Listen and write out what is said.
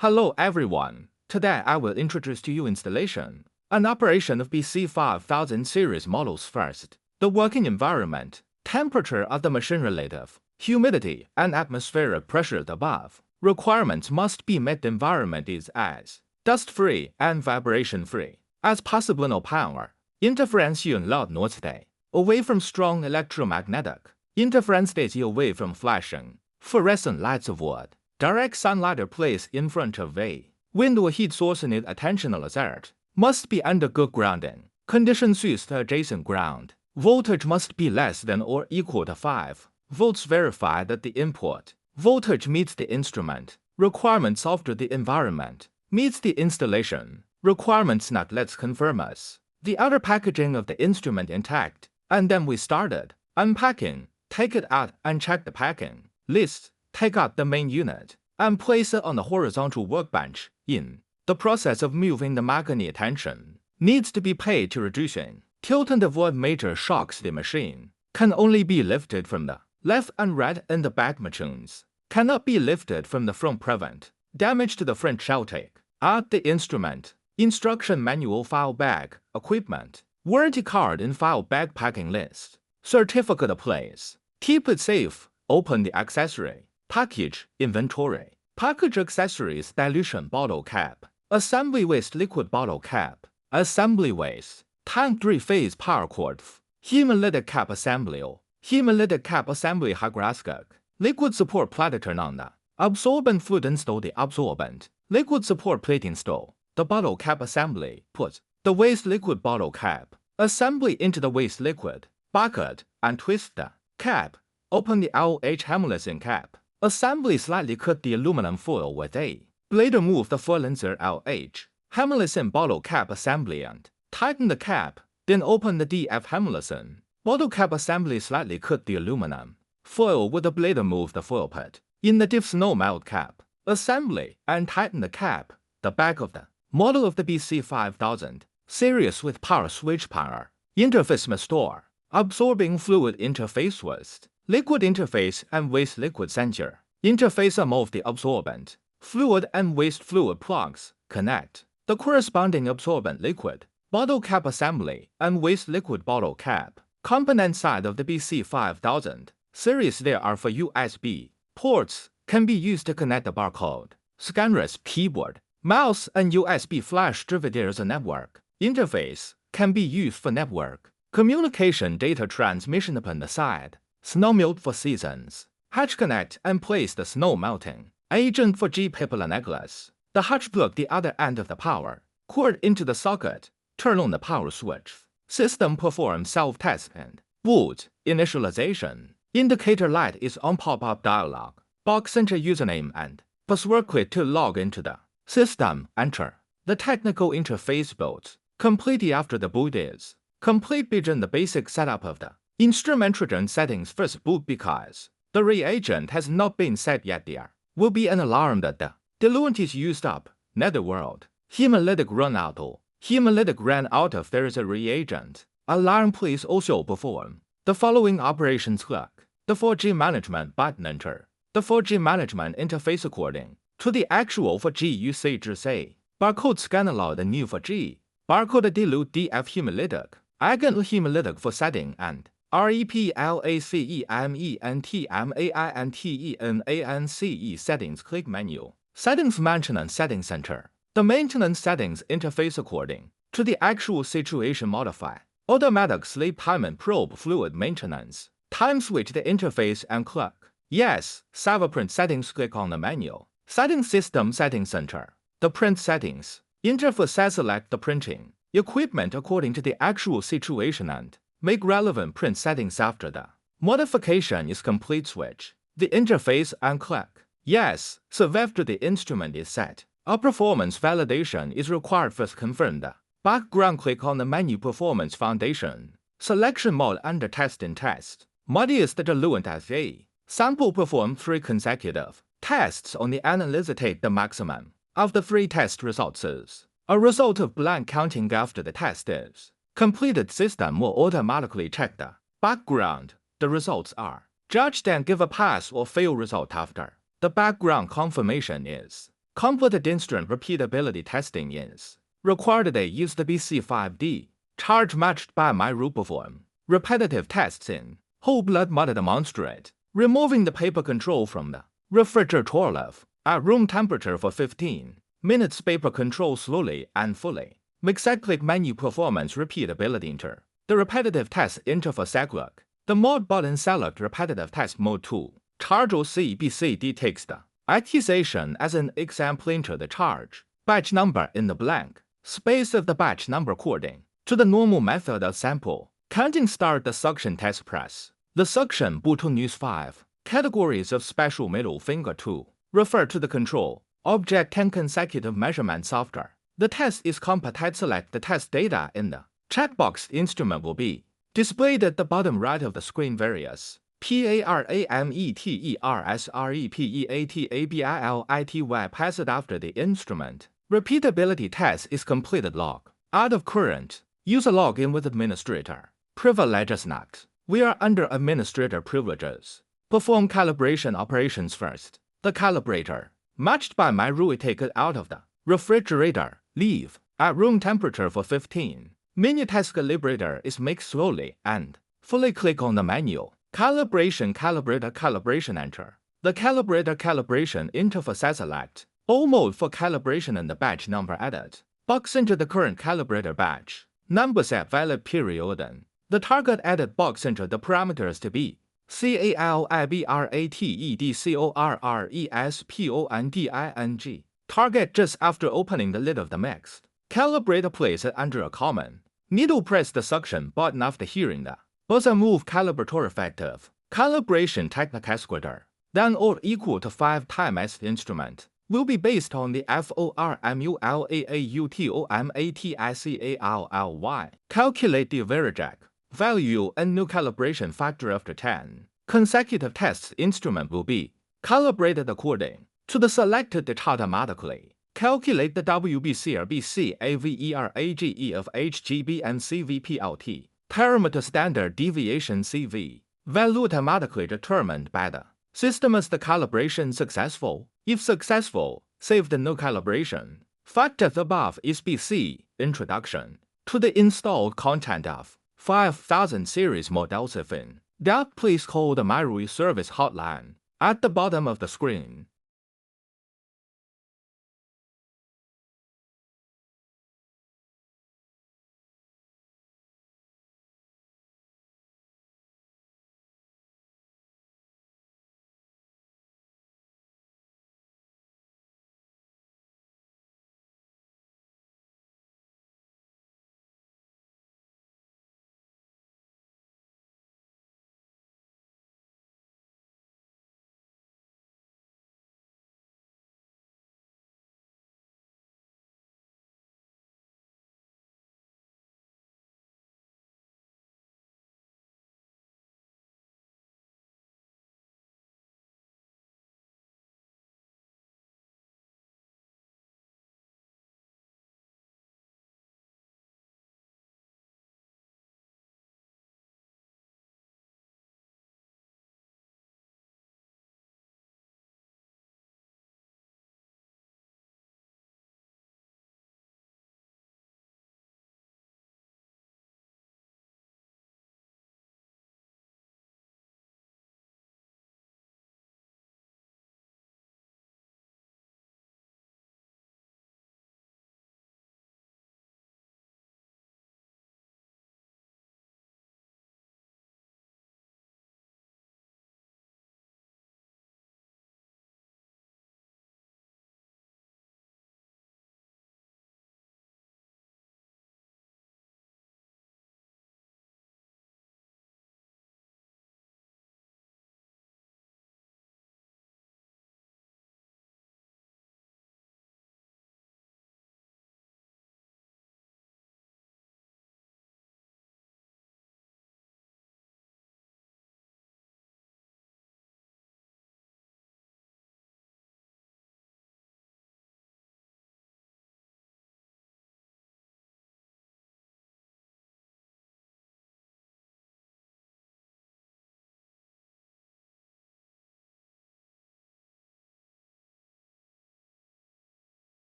Hello everyone. Today I will introduce to you installation and operation of BC 5000 series models first. The working environment, temperature of the machine relative, humidity and atmospheric pressure above. Requirements must be met. The environment is as dust-free and vibration-free as possible. No power interference in loud noise day. Away from strong electromagnetic interference days. Away from flashing fluorescent lights of wood. Direct sunlight placed in front of a window. Heat source need attention alert. Must be under good grounding. Conditions with adjacent ground. Voltage must be less than or equal to 5 volts. Verify that the input voltage meets the instrument requirements after the environment meets the installation requirements. Not let's confirm us the outer packaging of the instrument intact, and then we started unpacking. Take it out and check the packing list. Take out the main unit and place it on the horizontal workbench. In the process of moving the magnet, attention needs to be paid to reducing tilt and avoid major shocks. The machine can only be lifted from the left and right, and the back machines cannot be lifted from the front. Prevent damage to the front. Shall take out the instrument instruction manual, file bag, equipment, warranty card and file bag, packing list, certificate place. Keep it safe. Open the accessory package, inventory, package accessories, dilution bottle cap, assembly waste, liquid bottle cap, assembly waste, tank 3-phase power cord, hemolytic cap assembly, hemolytic cap assembly, hygroscope, liquid support plate. Turn on the absorbent fluid. Install the absorbent liquid support plate. Install the bottle cap assembly. Put the waste liquid bottle cap assembly into the waste liquid bucket and twist the cap. Open the LH hemolysin cap assembly. Slightly cut the aluminum foil with a blade. Remove the foil. Insert LH hemolysin bottle cap assembly and tighten the cap. Then open the DF hemolysin bottle cap assembly. Slightly cut the aluminum foil with a blade. Remove the foil. Put in the diff snow melt cap assembly and tighten the cap. The back of the model of the BC 5000 series with power switch, power interface must store absorbing fluid interface, waste liquid interface and waste liquid sensor interface. Move the absorbent fluid and waste fluid plugs. Connect the corresponding absorbent liquid bottle cap assembly and waste liquid bottle cap component side of the BC 5000 series. There are 4 USB ports can be used to connect the barcode scanners, keyboard, mouse and USB flash drive. There is a network interface can be used for network communication, data transmission. Upon the side, snow melt for seasons. Hatch connect and place the snow melting agent for G paper necklace. The hatch plug the other end of the power cord into the socket. Turn on the power switch. System perform self-test and boot initialization. Indicator light is on. Pop-up dialog box. Enter username and password. Quit to log into the system. Enter the technical interface. Boot complete after the boot is complete. Begin the basic setup of the instrument. Return settings first. Boot because the reagent has not been set yet. There will be an alarm that the diluent is used up. Netherworld hemolytic run out. Hemolytic ran out of. There is a reagent alarm. Please also perform the following operations. Click the 4G management button. Enter the 4G management interface according to the actual 4G usage. Say barcode scanner log the new 4G barcode dilute DF hemolytic agent hemolytic for setting and REPLACEMENTMAINTENANCE settings. Click menu settings maintenance settings. Center the maintenance settings interface according to the actual situation. Modify automatic sleep time and probe fluid maintenance time. Switch the interface and click yes. Server print settings. Click on the menu settings system settings. Center the print settings interface. Select the printing equipment according to the actual situation and make relevant print settings. After the modification is complete, switch the interface and click yes. So after the instrument is set, a performance validation is required. First confirm the background. Click on the menu performance foundation selection mode under test and test mode is the diluent as a sample. Perform 3 consecutive tests on the analyzer. Take the maximum of the 3 test results is a result of blank counting. After the test is completed, system will automatically check the background. The results are judged and give a pass or fail result after the background confirmation is Converted instrument repeatability testing is required. They use the BC5D charge matched by my rule perform repetitive tests in whole blood model demonstrate removing the paper control from the refrigerator at room temperature for 15 minutes. Paper control slowly and fully. Mixed-click menu performance repeatability enter the repetitive test enter for seglock. The mode button select repetitive test mode 2. Charge CBCD takes the accusation as an example. Enter the charge batch number in the blank space of the batch number according to the normal method of sample counting. Start the suction test. Press the suction button. Use 5 categories of special middle finger to refer to the control object 10 consecutive measurements after the test is completed. Select the test data in the checkbox. Instrument will be displayed at the bottom right of the screen. Various parametersrepeatability passed after the instrument repeatability test is completed. Log out of current user login with administrator privileges not. We are under administrator privileges. Perform calibration operations first. The calibrator matched by my rule take it out of the refrigerator. Leave at room temperature for 15 minutes. Test calibrator is made slowly and fully. Click on the menu. Calibration calibrator calibration enter. The calibrator calibration interface. Select all mode for calibration and the batch number added. Box enter the current calibrator batch number set valid period and the target added box. Enter the parameters to be CALIBRATEDCORRESPONDING. Target just after opening the lid of the mixed calibrator. Place it under a common needle. Press the suction button after hearing the buzzer. Move calibrator effective calibration technique escalator. Then or equal to 5 times. Instrument will be based on the FORMULAAUTOMATICALLY. Calculate the varijack value and new calibration factor after 10 consecutive tests. Instrument will be calibrated according to the selected data automatically. Calculate the WBC, RBC, AVER, AGE of HGB and CVPLT. Parameter standard deviation CV value automatically determined by the system. Is the calibration successful? If successful, save the no calibration factor above. Is BC introduction to the installed content of 5000 series models. If in doubt, please call the MyRui service hotline at the bottom of the screen.